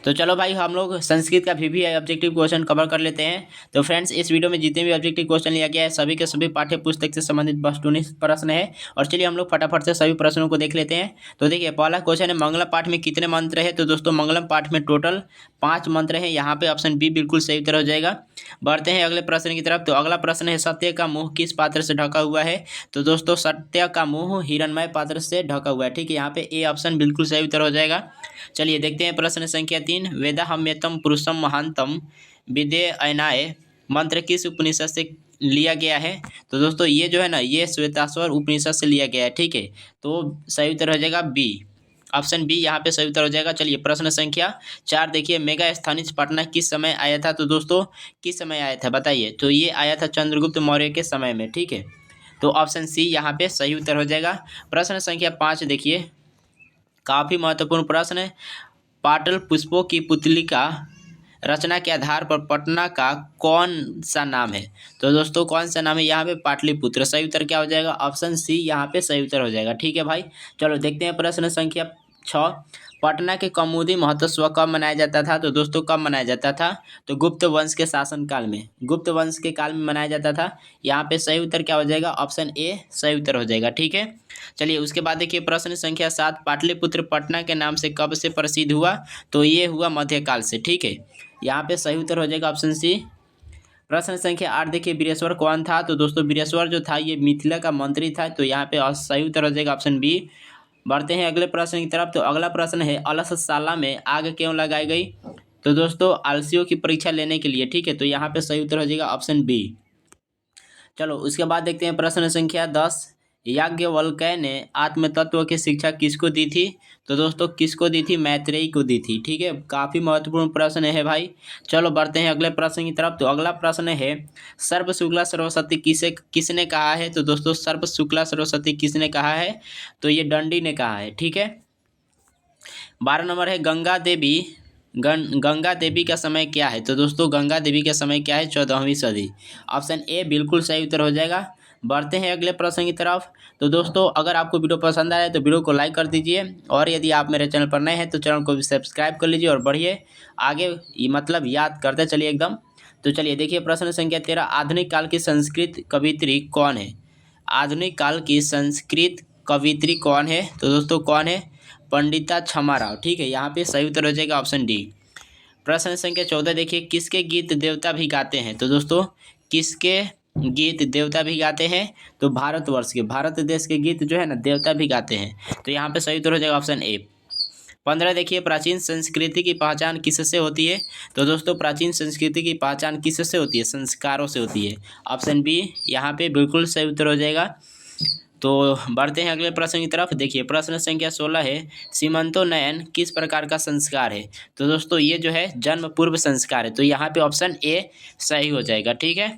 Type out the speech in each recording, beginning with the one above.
तो चलो भाई हम लोग संस्कृत का भी ऑब्जेक्टिव क्वेश्चन कवर कर लेते हैं। तो फ्रेंड्स इस वीडियो में जितने भी ऑब्जेक्टिव क्वेश्चन लिया गया है सभी के सभी पाठ्य पुस्तक से संबंधित बस 19 प्रश्न है। और चलिए हम लोग फटाफट से सभी प्रश्नों को देख लेते हैं। तो देखिए पहला क्वेश्चन है, मंगलम पाठ में कितने मंत्र है? तो दोस्तों मंगलम पाठ में टोटल 5 मंत्र है। यहाँ पे ऑप्शन बी बिल्कुल सही उत्तर हो जाएगा। बढ़ते हैं अगले प्रश्न की तरफ। तो अगला प्रश्न है, सत्य का मुंह किस पात्र से ढका हुआ है? तो दोस्तों सत्य का मुंह हिरणमय पात्र से ढका हुआ है। ठीक है, यहाँ पे ए ऑप्शन बिल्कुल सही उत्तर हो जाएगा। चलिए देखते हैं प्रश्न संख्या 3, वेदाहम्यतम पुरुषम महानतम विदेयनाय मंत्र किस उपनिषद से लिया गया है? तो दोस्तों ये जो है ना, ये श्वेताश्वर उपनिषद से लिया गया है। ठीक है, तो सही उत्तर हो जाएगा बी, ऑप्शन बी यहाँ पे सही उत्तर हो जाएगा। चलिए प्रश्न संख्या 4 देखिए, मेगा स्थानीय पटना किस समय आया था? तो दोस्तों किस समय आया था बताइए? तो ये आया था चंद्रगुप्त मौर्य के समय में। ठीक है, तो ऑप्शन सी यहाँ पे सही उत्तर हो जाएगा। प्रश्न संख्या 5 देखिए, काफ़ी महत्वपूर्ण प्रश्न है। पाटल पुष्पों की पुतली का रचना के आधार पर पटना का कौन सा नाम है? तो दोस्तों कौन सा नाम है यहाँ पे? पाटलिपुत्र। सही उत्तर क्या हो जाएगा? ऑप्शन सी यहाँ पे सही उत्तर हो जाएगा। ठीक है भाई, चलो देखते हैं प्रश्न संख्या 6, पटना के कौमुदी महोत्सव कब मनाया जाता था? तो दोस्तों कब मनाया जाता था? तो गुप्त वंश के शासन काल में, गुप्त वंश के काल में मनाया जाता था। यहाँ पे सही उत्तर क्या हो जाएगा? ऑप्शन ए सही उत्तर हो जाएगा। ठीक है, चलिए उसके बाद देखिए प्रश्न संख्या 7, पाटलिपुत्र पटना के नाम से कब से प्रसिद्ध हुआ? तो ये हुआ मध्यकाल से। ठीक है, यहाँ पे सही उत्तर हो जाएगा ऑप्शन सी। प्रश्न संख्या 8 देखिए, वीरेश्वर कौन था? तो दोस्तों वीरेश्वर जो था ये मिथिला का मंत्री था। तो यहाँ पे सही उत्तर हो जाएगा ऑप्शन बी। बढ़ते हैं अगले प्रश्न की तरफ। तो अगला प्रश्न है, अलसशाला में आग क्यों लगाई गई? तो दोस्तों आलसियों की परीक्षा लेने के लिए। ठीक है, तो यहाँ पे सही उत्तर हो जाएगा ऑप्शन बी। चलो उसके बाद देखते हैं प्रश्न संख्या 10, याज्ञवल्क्य ने आत्म तत्व की शिक्षा किसको दी थी? तो दोस्तों किसको दी थी? मैत्रेयी को दी थी। ठीक है, काफ़ी महत्वपूर्ण प्रश्न है भाई। चलो बढ़ते हैं अगले प्रश्न की तरफ। तो अगला प्रश्न है, सर्व शुक्ला सरस्वती किसने कहा है? तो दोस्तों सर्व शुक्ला सरस्वती किसने कहा है? तो ये दंडी ने कहा है। ठीक है, 12 नंबर है, गंगा देवी का समय क्या है? तो दोस्तों गंगा देवी का समय क्या है? 14वीं सदी। ऑप्शन ए बिल्कुल सही उत्तर हो जाएगा। बढ़ते हैं अगले प्रश्न की तरफ। तो दोस्तों अगर आपको वीडियो पसंद आया तो वीडियो को लाइक कर दीजिए, और यदि आप मेरे चैनल पर नए हैं तो चैनल को भी सब्सक्राइब कर लीजिए और बढ़िए आगे, मतलब याद करते चलिए एकदम। तो चलिए देखिए प्रश्न संख्या 13, आधुनिक काल की संस्कृत कवियत्री कौन है? आधुनिक काल की संस्कृत कवियत्री कौन है? तो दोस्तों कौन है? पंडिता क्षमा राव। ठीक है, यहाँ पे सही उत्तर हो जाएगा ऑप्शन डी। प्रश्न संख्या 14 देखिए, किसके गीत देवता भी गाते हैं? तो दोस्तों किसके गीत देवता भी गाते हैं? तो भारतवर्ष के, भारत देश के गीत जो है ना देवता भी गाते हैं। तो यहाँ पे सही उत्तर हो जाएगा ऑप्शन ए। 15 देखिए, प्राचीन संस्कृति की पहचान किससे होती है? तो दोस्तों प्राचीन संस्कृति की पहचान किससे होती है? संस्कारों से होती है। ऑप्शन बी यहाँ पे बिल्कुल सही उत्तर हो जाएगा। तो बढ़ते हैं अगले प्रश्न की तरफ। देखिए प्रश्न संख्या 16 है, सीमंतोन्नयन किस प्रकार का संस्कार है? तो दोस्तों ये जो है जन्म पूर्व संस्कार है। तो यहाँ पे ऑप्शन ए सही हो जाएगा। ठीक है,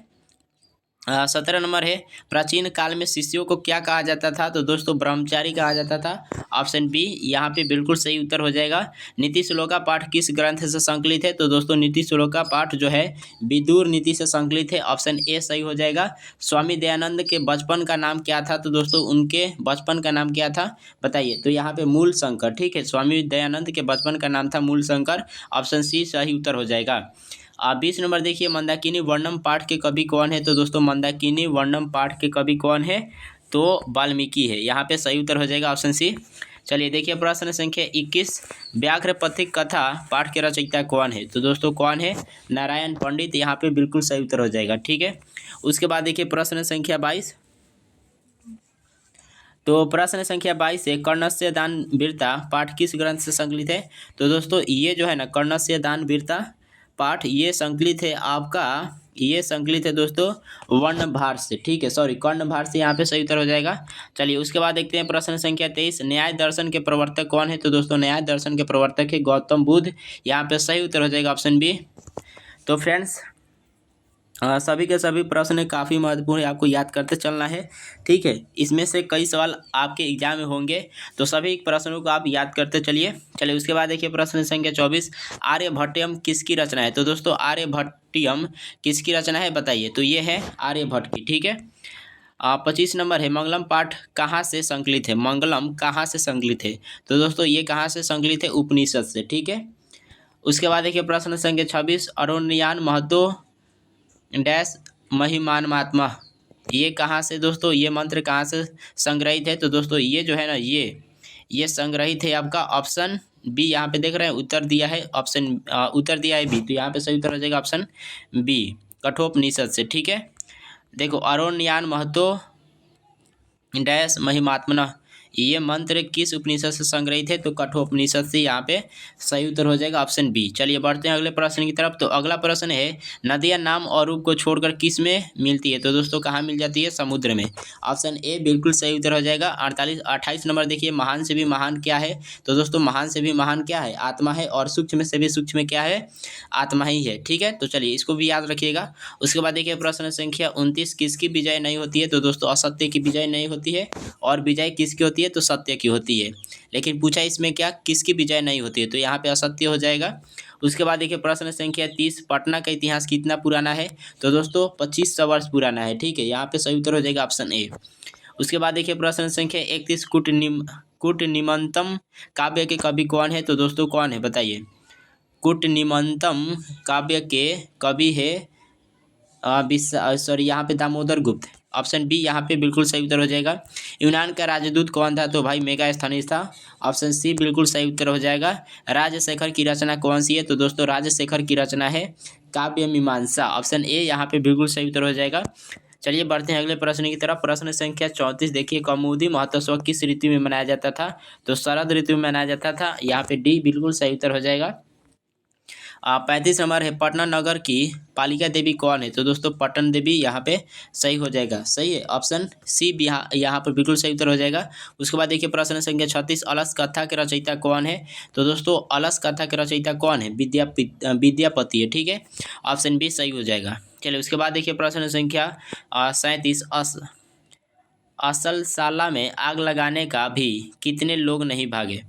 17 नंबर है, प्राचीन काल में शिष्यों को क्या कहा जाता था? तो दोस्तों ब्रह्मचारी कहा जाता था। ऑप्शन बी यहाँ पे बिल्कुल सही उत्तर हो जाएगा। नीति श्लोका पाठ किस ग्रंथ से संकलित है? तो दोस्तों नीति श्लोका पाठ जो है विदुर नीति से संकलित है। ऑप्शन ए सही हो जाएगा। स्वामी दयानंद के बचपन का नाम क्या था? तो दोस्तों उनके बचपन का नाम क्या था बताइए? तो यहाँ पे मूल शंकर। ठीक है, स्वामी दयानंद के बचपन का नाम था मूल शंकर। ऑप्शन सी सही उत्तर हो जाएगा। 20 नंबर देखिए, मंदाकिनी वर्णम पाठ के कवि कौन है? तो दोस्तों मंदाकिनी वर्णम पाठ के कवि कौन है? तो वाल्मीकि है। यहाँ पे सही उत्तर हो जाएगा ऑप्शन सी। चलिए देखिए प्रश्न संख्या 21, व्याघ्र पथिक कथा पाठ के रचयिता कौन है? तो दोस्तों कौन है? नारायण पंडित। यहाँ पे बिल्कुल सही उत्तर हो जाएगा। ठीक है, उसके बाद देखिए प्रश्न संख्या 22। तो प्रश्न संख्या 22 है, कर्णस्य दान वीरता पाठ किस ग्रंथ से संकलित है? तो दोस्तों ये जो है ना कर्णस्य दान वीरता पाठ ये संकलित है आपका, ये संकलित है दोस्तों वर्णभार से। ठीक है, सॉरी कर्णभार से। यहाँ पे सही उत्तर हो जाएगा। चलिए उसके बाद देखते हैं प्रश्न संख्या 23, न्याय दर्शन के प्रवर्तक कौन है? तो दोस्तों न्याय दर्शन के प्रवर्तक है गौतम बुद्ध। यहाँ पे सही उत्तर हो जाएगा ऑप्शन बी। तो फ्रेंड्स सभी के सभी प्रश्न काफ़ी महत्वपूर्ण है, आपको याद करते चलना है। ठीक है, इसमें से कई सवाल आपके एग्जाम में होंगे, तो सभी प्रश्नों को आप याद करते चलिए। चलिए उसके बाद देखिए प्रश्न संख्या 24, आर्यभट्टयम किसकी रचना है? तो दोस्तों आर्यभट्टयम किसकी रचना है बताइए? तो ये है आर्यभट्ट की। ठीक है, 25 नंबर है, मंगलम पाठ कहाँ से संकलित है? मंगलम कहाँ से संकलित है? तो दोस्तों ये कहाँ से संकलित है? उपनिषद से। ठीक है, उसके बाद देखिए प्रश्न संख्या 26, अरुणयान महतो डैश महिमान महात्मा, ये कहाँ से दोस्तों, ये मंत्र कहाँ से संग्रहित है? तो दोस्तों ये जो है ना, ये संग्रहित है आपका ऑप्शन बी। यहाँ पे देख रहे हैं उत्तर दिया है ऑप्शन, उत्तर दिया है बी, तो यहाँ पे सही उत्तर हो जाएगा ऑप्शन बी, कठोपनिषद से। ठीक है, देखो अरुणयान महतो डैश महिमात्मना, ये मंत्र किस उपनिषद से संग्रहित है? तो कठोपनिषद से, यहाँ पे सही उत्तर हो जाएगा ऑप्शन बी। चलिए बढ़ते हैं अगले प्रश्न की तरफ। तो अगला प्रश्न है, नदियाँ नाम और रूप को छोड़कर किस में मिलती है? तो दोस्तों कहाँ मिल जाती है? समुद्र में। ऑप्शन ए बिल्कुल सही उत्तर हो जाएगा। 28 नंबर देखिए, महान से भी महान क्या है? तो दोस्तों महान से भी महान क्या है? आत्मा है। और सूक्ष्म से भी सूक्ष्म क्या है? आत्मा ही है। ठीक है, तो चलिए इसको भी याद रखिएगा। उसके बाद देखिए प्रश्न संख्या 29, किसकी विजय नहीं होती है? तो दोस्तों असत्य की विजय नहीं होती है। और विजय किसकी होती है? तो सत्य की होती है। लेकिन पूछा इसमें क्या, किसकी विजय नहीं होती है? तो यहाँ पे असत्य हो जाएगा। उसके बाद देखिए प्रश्न संख्या 30, पटना का इतिहास कितना पुराना है? तो दोस्तों 2500 वर्ष पुराना है। ठीक है, यहाँ पे सही उत्तर हो जाएगा ऑप्शन ए। उसके बाद देखिए प्रश्न संख्या 31, कूटनिमंतम काव्य के कवि कौन है? तो दोस्तों कौन है बताइए? कूटनिमंतम काव्य के कवि है सॉरी, यहाँ पे दामोदर गुप्त। ऑप्शन बी यहाँ पे बिल्कुल सही उत्तर हो जाएगा। यूनान का राजदूत कौन था? तो भाई मेगास्थनीज था। ऑप्शन सी बिल्कुल सही उत्तर हो जाएगा। राजशेखर की रचना कौन सी है? तो दोस्तों राजशेखर की रचना है काव्य मीमांसा। ऑप्शन ए यहाँ पे बिल्कुल सही उत्तर हो जाएगा। चलिए बढ़ते हैं अगले प्रश्न की तरफ। प्रश्न संख्या 34 देखिए, कौमुदी महोत्सव किस ऋतु में मनाया जाता था? तो शरद ऋतु में मनाया जाता था। यहाँ पे डी बिल्कुल सही उत्तर हो जाएगा। 35 नंबर है, पटना नगर की पालिका देवी कौन है? तो दोस्तों पटन देवी यहाँ पे सही हो जाएगा। सही है, ऑप्शन सी भी यहाँ पर बिल्कुल सही उत्तर हो जाएगा। उसके बाद देखिए प्रश्न संख्या 36, अलस कथा के रचयिता कौन है? तो दोस्तों अलस कथा के रचयिता कौन है? विद्यापति है। ठीक है, ऑप्शन बी सही हो जाएगा। चलिए उसके बाद देखिए प्रश्न संख्या 37, असलसाला में आग लगाने का भी कितने लोग नहीं भागे?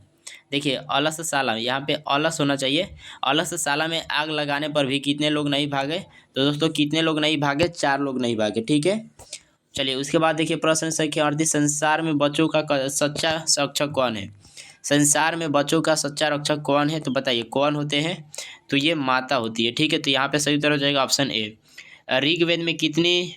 देखिए अलससाला, यहाँ पे अलस होना चाहिए। अलससाला में आग लगाने पर भी कितने लोग नहीं भागे? तो दोस्तों कितने लोग नहीं भागे? 4 लोग नहीं भागे। ठीक है, चलिए उसके बाद देखिए प्रश्न संख्या 38, संसार में बच्चों का सच्चा रक्षक कौन है? संसार में बच्चों का सच्चा रक्षक कौन है? तो बताइए कौन होते हैं? तो ये माता होती है। ठीक है, तो यहाँ पे सही उत्तर हो जाएगा ऑप्शन ए। ऋग्वेद में कितनी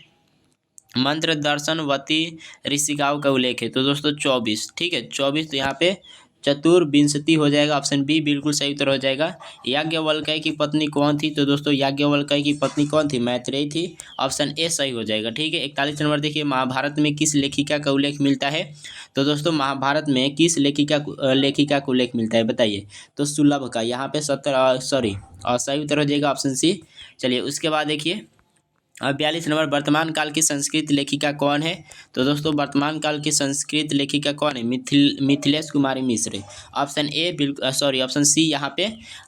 मंत्र दर्शनवती ऋषिकाओं का उल्लेख है? तो दोस्तों 24। ठीक है, 24, तो यहाँ पे चतुर्विंशति हो जाएगा। ऑप्शन बी बिल्कुल सही उत्तर हो जाएगा। याज्ञवल्क्य की पत्नी कौन थी? तो दोस्तों याज्ञवल्क्य की पत्नी कौन थी? मैत्रेयी थी। ऑप्शन ए सही हो जाएगा। ठीक है, 41 नंबर देखिए, महाभारत में किस लेखिका का उल्लेख मिलता है? तो दोस्तों महाभारत में किस लेखिका का उल्लेख मिलता है बताइए? तो सुलभ का। यहाँ पे 70 सॉरी सही उत्तर हो जाएगा ऑप्शन सी। चलिए उसके बाद देखिए 42 नंबर, वर्तमान काल की संस्कृत लेखिका कौन है? तो दोस्तों वर्तमान काल की संस्कृत लेखिका कौन है? मिथिलेश कुमारी मिश्र। ऑप्शन ए बिल्कुल सॉरी ऑप्शन सी यहाँ पे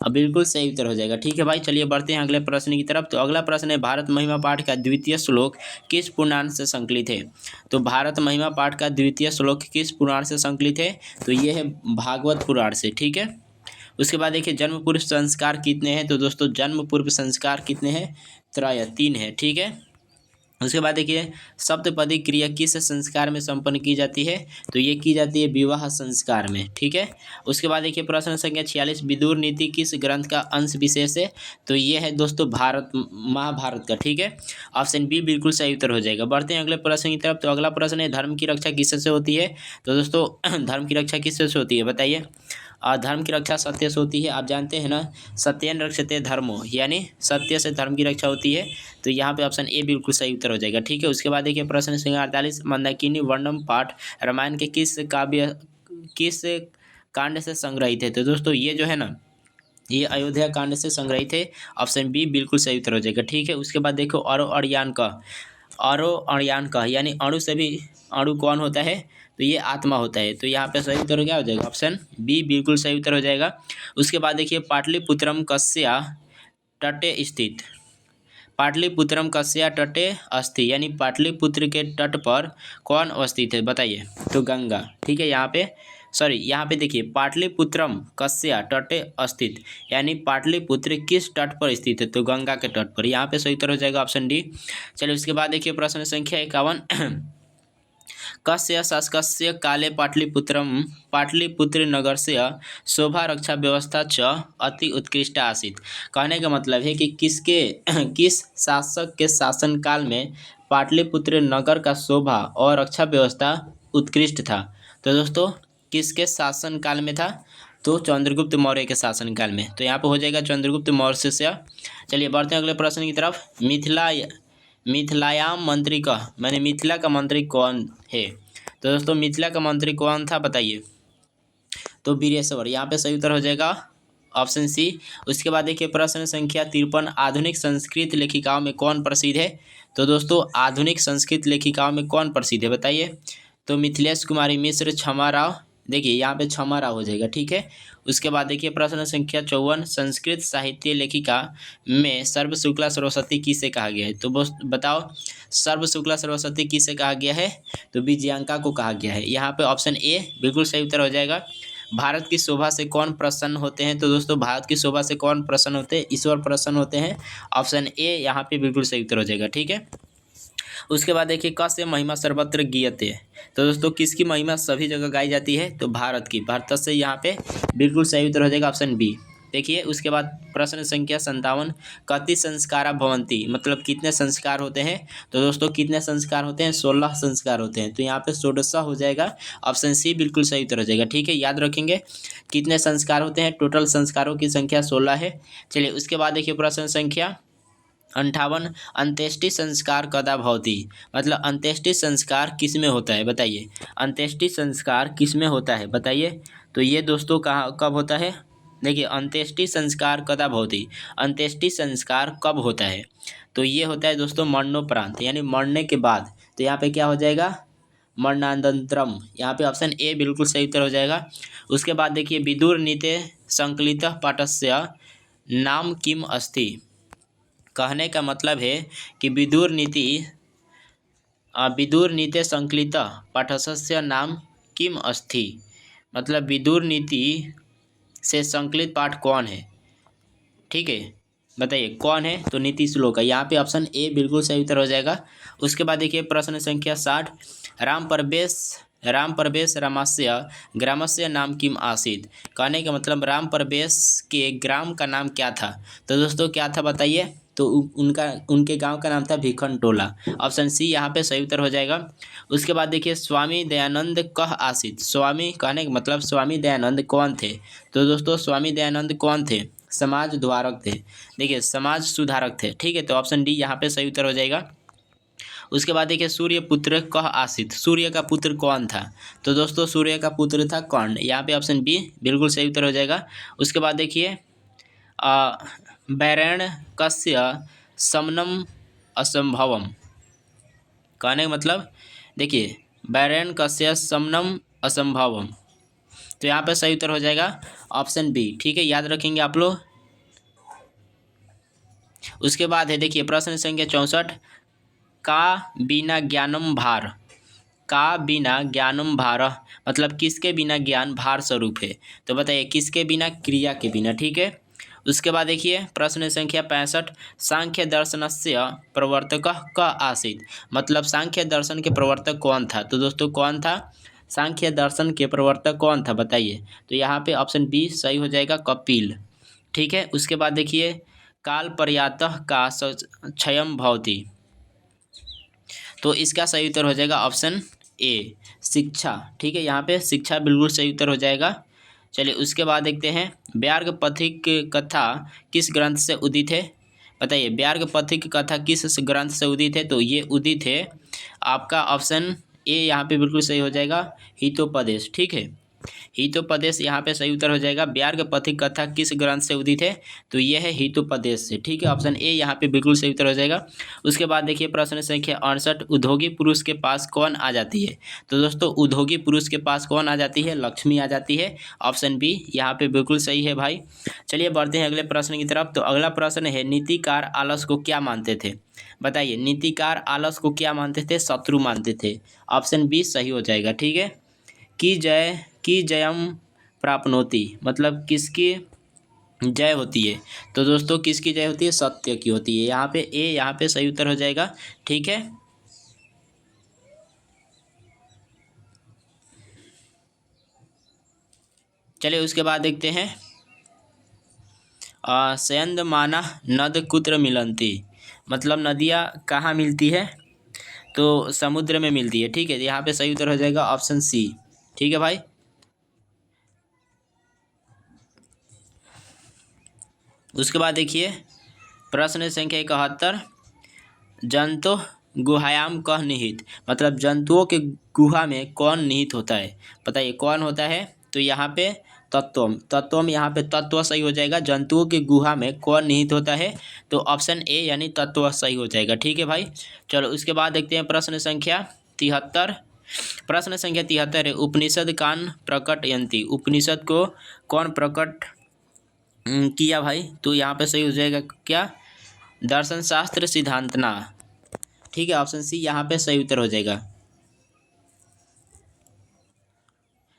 बिल्कुल सही उत्तर हो जाएगा। ठीक है भाई, चलिए बढ़ते हैं अगले प्रश्न की तरफ। तो अगला प्रश्न है, भारत महिमा पाठ का द्वितीय श्लोक किस पुराण से संकलित है? तो भारत महिमा पाठ का द्वितीय श्लोक किस पुराण से संकलित है? तो ये है भागवत पुराण से। ठीक है, उसके बाद देखिए जन्म पूर्व संस्कार कितने हैं? तो दोस्तों जन्म पूर्व संस्कार कितने हैं? 3 है। ठीक है, उसके बाद देखिए सप्तपदी क्रिया किस संस्कार में संपन्न की जाती है? तो ये की जाती है विवाह संस्कार में। ठीक है, उसके बाद देखिए प्रश्न संख्या 46, विदुर नीति किस ग्रंथ का अंश विशेष है? तो ये है दोस्तों महाभारत का। ठीक है, ऑप्शन बी बिल्कुल सही उत्तर हो जाएगा। बढ़ते हैं अगले प्रश्न की तरफ। तो अगला प्रश्न है, धर्म की रक्षा किससे होती है? तो दोस्तों धर्म की रक्षा किससे होती है बताइए? धर्म की रक्षा सत्य से होती है। आप जानते हैं ना, सत्येन रक्षते धर्मो, यानी सत्य से धर्म की रक्षा होती है। तो यहाँ पे ऑप्शन ए बिल्कुल सही उत्तर हो जाएगा। ठीक है, उसके बाद देखिए प्रश्न संख्या 48, मंदाकिनी वर्णम पाठ रामायण के किस कांड से संग्रहित है? तो दोस्तों ये जो है ना, ये अयोध्या कांड से संग्रहित है। ऑप्शन बी बिल्कुल सही उत्तर हो जाएगा। ठीक है, उसके बाद देखो अरो अड़यान का यानी अणु से भी अणु कौन होता है? तो ये आत्मा होता है। तो यहाँ पे सही उत्तर क्या हो जाएगा? ऑप्शन बी बिल्कुल सही उत्तर हो जाएगा। उसके बाद देखिए पाटलिपुत्रम कस्या तटे स्थित, पाटलिपुत्रम कस्या तटे अस्थित, यानी पाटलिपुत्र के तट पर कौन अवस्थित है बताइए? तो गंगा। ठीक है, यहाँ पे देखिए पाटलिपुत्रम कस्या तटे स्थित, यानी पाटलिपुत्र किस तट पर स्थित है? तो गंगा के तट पर। यहाँ पे सही उत्तर हो जाएगा ऑप्शन डी। चलिए उसके बाद देखिए प्रश्न संख्या 51, कस्य शासकस्य काले पाटलिपुत्र नगरस्य शोभा रक्षा व्यवस्था च अति उत्कृष्ट आसीत्। कहने का मतलब है कि किसके किस शासक के शासनकाल में पाटलिपुत्र नगर का शोभा और रक्षा व्यवस्था उत्कृष्ट था। तो दोस्तों किसके शासनकाल में था? तो चंद्रगुप्त मौर्य के शासनकाल में। तो यहाँ पे हो जाएगा चंद्रगुप्त मौर्य से। चलिए बढ़ते हैं अगले प्रश्न की तरफ। मिथिलायाम मंत्री का मैंने मिथिला का मंत्री कौन है? तो दोस्तों मिथिला का मंत्री कौन था बताइए? तो वीरेश्वर। यहाँ पे सही उत्तर हो जाएगा ऑप्शन सी। उसके बाद देखिए प्रश्न संख्या 53, आधुनिक संस्कृत लेखिकाओं में कौन प्रसिद्ध है? तो दोस्तों आधुनिक संस्कृत लेखिकाओं में कौन प्रसिद्ध है बताइए? तो मिथिलेश कुमारी मिश्र, क्षमा राव। देखिए यहाँ पे क्षमा राव हो जाएगा, ठीक है। उसके बाद देखिए प्रश्न संख्या 54, संस्कृत साहित्य लेखिका में सर्व शुक्ला सरस्वती किसे कहा गया है? तो बताओ सर्व शुक्ला सरस्वती किसे कहा गया है? तो विजयांका को कहा गया है। यहाँ पे ऑप्शन ए बिल्कुल सही उत्तर हो जाएगा। भारत की शोभा से कौन प्रसन्न होते हैं? तो दोस्तों भारत की शोभा से कौन प्रसन्न होते हैं? ईश्वर प्रसन्न होते हैं। ऑप्शन ए यहाँ पे बिल्कुल सही उत्तर हो जाएगा, ठीक है। उसके बाद देखिए कस्य महिमा सर्वत्र गीयते। तो दोस्तों किसकी महिमा सभी जगह गाई जाती है? तो भारत की। भारत से यहाँ पे बिल्कुल सही उत्तर हो जाएगा ऑप्शन बी। देखिए उसके बाद प्रश्न संख्या 57, कति संस्कारा भवन्ति, मतलब कितने संस्कार होते हैं? तो दोस्तों कितने संस्कार होते हैं? 16 संस्कार होते हैं। तो यहाँ पे 16 हो जाएगा, ऑप्शन सी बिल्कुल सही उत्तर हो जाएगा, ठीक है। याद रखेंगे कितने संस्कार होते हैं, टोटल संस्कारों की संख्या 16 है। चलिए उसके बाद देखिए प्रश्न संख्या 58, अंत्येष्टि संस्कार कदा भवति, मतलब अंत्येष्टि संस्कार किस में होता है बताइए? अंत्येष्टि संस्कार किस में होता है बताइए? तो ये दोस्तों कहाँ कब होता है? देखिए अंत्येष्टि संस्कार कदा भवति, अंत्येष्टि संस्कार कब होता है? तो ये होता है दोस्तों मरणोपरांत, यानी मरने के बाद। तो यहाँ पे क्या हो जाएगा? मरणानंतरम। यहाँ पे ऑप्शन ए बिल्कुल सही उत्तर हो जाएगा। उसके बाद देखिए विदुर नीते संकलितः पाठस्य नाम किम अस्ति। कहने का मतलब है कि विदुर नीते संकलित पाठस्य नाम किम अस्ति, मतलब विदुर नीति से संकलित पाठ कौन है? ठीक है बताइए कौन है? तो नीति श्लोक है। यहाँ पे ऑप्शन ए बिल्कुल सही उत्तर हो जाएगा। उसके बाद देखिए प्रश्न संख्या 60, राम प्रवेश रामस्य ग्रामस्य नाम किम आसीत्। कहने का मतलब राम प्रवेश के ग्राम का नाम क्या था? तो दोस्तों क्या था बताइए? तो उनके गांव का नाम था भिखन टोला। ऑप्शन सी यहाँ पे सही उत्तर हो जाएगा। उसके बाद देखिए स्वामी दयानंद कह आसीत्। स्वामी कहने का मतलब स्वामी दयानंद कौन थे? तो दोस्तों स्वामी दयानंद कौन थे? समाज सुधारक थे। देखिए समाज सुधारक थे, ठीक है। तो ऑप्शन डी यहाँ पे सही उत्तर हो जाएगा। उसके बाद देखिए सूर्य पुत्र कह आसित, सूर्य का पुत्र कौन था? तो दोस्तों सूर्य का पुत्र था कर्ण। यहाँ पे ऑप्शन बी बिल्कुल सही उत्तर हो जाएगा। उसके बाद देखिए बैरण्यकस्य समनम असंभवम। कहने का मतलब देखिए बैरण्यकस्य समनम असंभवम। तो यहाँ पे सही उत्तर हो जाएगा ऑप्शन बी, ठीक है। याद रखेंगे आप लोग। उसके बाद है देखिए प्रश्न संख्या 64, का बिना ज्ञानम भार। का बिना ज्ञानम भार मतलब किसके बिना ज्ञान भार स्वरूप है? तो बताइए किसके बिना? क्रिया के बिना, ठीक है। उसके बाद देखिए प्रश्न संख्या 65, सांख्य दर्शनस्य प्रवर्तक क आसीत्, मतलब सांख्य दर्शन के प्रवर्तक कौन था? तो दोस्तों कौन था सांख्य दर्शन के प्रवर्तक कौन था बताइए? तो यहाँ पे ऑप्शन बी सही हो जाएगा, कपिल, ठीक है। उसके बाद देखिए काल पर्यातः का क्षयम भवति। तो इसका सही उत्तर हो जाएगा ऑप्शन ए शिक्षा, ठीक है। यहाँ पे शिक्षा बिल्कुल सही उत्तर हो जाएगा। चलिए उसके बाद देखते हैं व्यार्गपथिक कथा किस ग्रंथ से उदित है? बताइए व्यार्गपथिक कथा किस ग्रंथ से उदित है? तो ये उदित है आपका ऑप्शन ए, यहाँ पे बिल्कुल सही हो जाएगा हितोपदेश, ठीक है। हितोपदेश यहाँ पे सही उत्तर हो जाएगा। व्यार्गपथिक कथा किस ग्रंथ से उदित है? तो यह है हितोपदेश से, ठीक है। ऑप्शन ए यहाँ पे बिल्कुल सही उत्तर हो जाएगा। उसके बाद देखिए प्रश्न संख्या 68, उद्योगी पुरुष के पास कौन आ जाती है? तो दोस्तों उद्योगी पुरुष के पास कौन आ जाती है? लक्ष्मी आ जाती है। ऑप्शन बी यहाँ पे बिल्कुल सही है भाई। चलिए बढ़ते हैं अगले प्रश्न की तरफ। तो अगला प्रश्न है नीतिकार आलस को क्या मानते थे? बताइए नीतिकार आलस को क्या मानते थे? शत्रु मानते थे। ऑप्शन बी सही हो जाएगा, ठीक है। की जयम प्राप्नोति, मतलब किसकी जय होती है? तो दोस्तों किसकी जय होती है? सत्य की होती है। यहाँ पे ए यहाँ पे सही उत्तर हो जाएगा, ठीक है। चलिए उसके बाद देखते हैं स्यंदमाना नद कुत्र मिलन्ति, मतलब नदियाँ कहाँ मिलती है, तो समुद्र में मिलती है। ठीक है, यहाँ पे सही उत्तर हो जाएगा ऑप्शन सी। ठीक है भाई। उसके बाद देखिए प्रश्न संख्या 71, जंतु गुहायाम कह निहित, मतलब जंतुओं के गुहा में कौन निहित होता है, बताइए कौन होता है। तो यहाँ पे तत्वम यहाँ पे तत्व सही हो जाएगा। जंतुओं के गुहा में कौन निहित होता है, तो ऑप्शन ए यानी तत्व सही हो जाएगा। ठीक है भाई। चलो उसके बाद देखते हैं प्रश्न संख्या 73। प्रश्न संख्या 73 है, उपनिषद कान प्रकटयन्ति, उपनिषद को कौन प्रकट किया भाई, तो यहाँ पे सही हो जाएगा क्या, दर्शन शास्त्र सिद्धांतना। ठीक है, ऑप्शन सी यहाँ पे सही उत्तर हो जाएगा।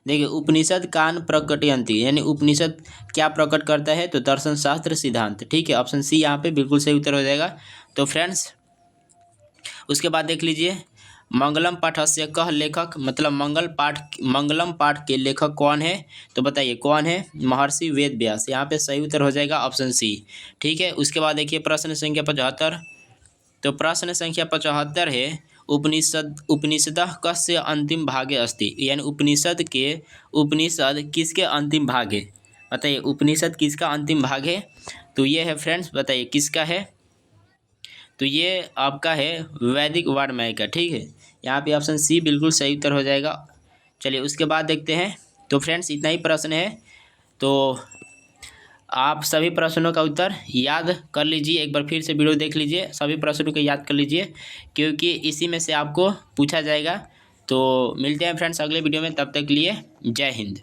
देखिए उपनिषद कान प्रकटयन्ति यानी उपनिषद क्या प्रकट करता है, तो दर्शन शास्त्र सिद्धांत। ठीक है, ऑप्शन सी यहाँ पे बिल्कुल सही उत्तर हो जाएगा। तो फ्रेंड्स उसके बाद देख लीजिए मंगलम पाठस्य कह लेखक, मतलब मंगलम पाठ के लेखक कौन है, तो बताइए कौन है, महर्षि वेद व्यास। यहाँ पे सही उत्तर हो जाएगा ऑप्शन सी। ठीक है, उसके बाद देखिए प्रश्न संख्या 75। तो प्रश्न संख्या 75 है, उपनिषद कस्य अंतिम भागे अस्ति, यानी उपनिषद किसके अंतिम भाग है, बताइए उपनिषद किसका अंतिम भाग है, तो ये है फ्रेंड्स, बताइए किसका है, तो ये आपका है वैदिक वाङ्मय का। ठीक है, यहाँ पे ऑप्शन सी बिल्कुल सही उत्तर हो जाएगा। चलिए उसके बाद देखते हैं। तो फ्रेंड्स इतना ही प्रश्न है, तो आप सभी प्रश्नों का उत्तर याद कर लीजिए, एक बार फिर से वीडियो देख लीजिए, सभी प्रश्नों को याद कर लीजिए क्योंकि इसी में से आपको पूछा जाएगा। तो मिलते हैं फ्रेंड्स अगले वीडियो में, तब तक के लिए जय हिंद।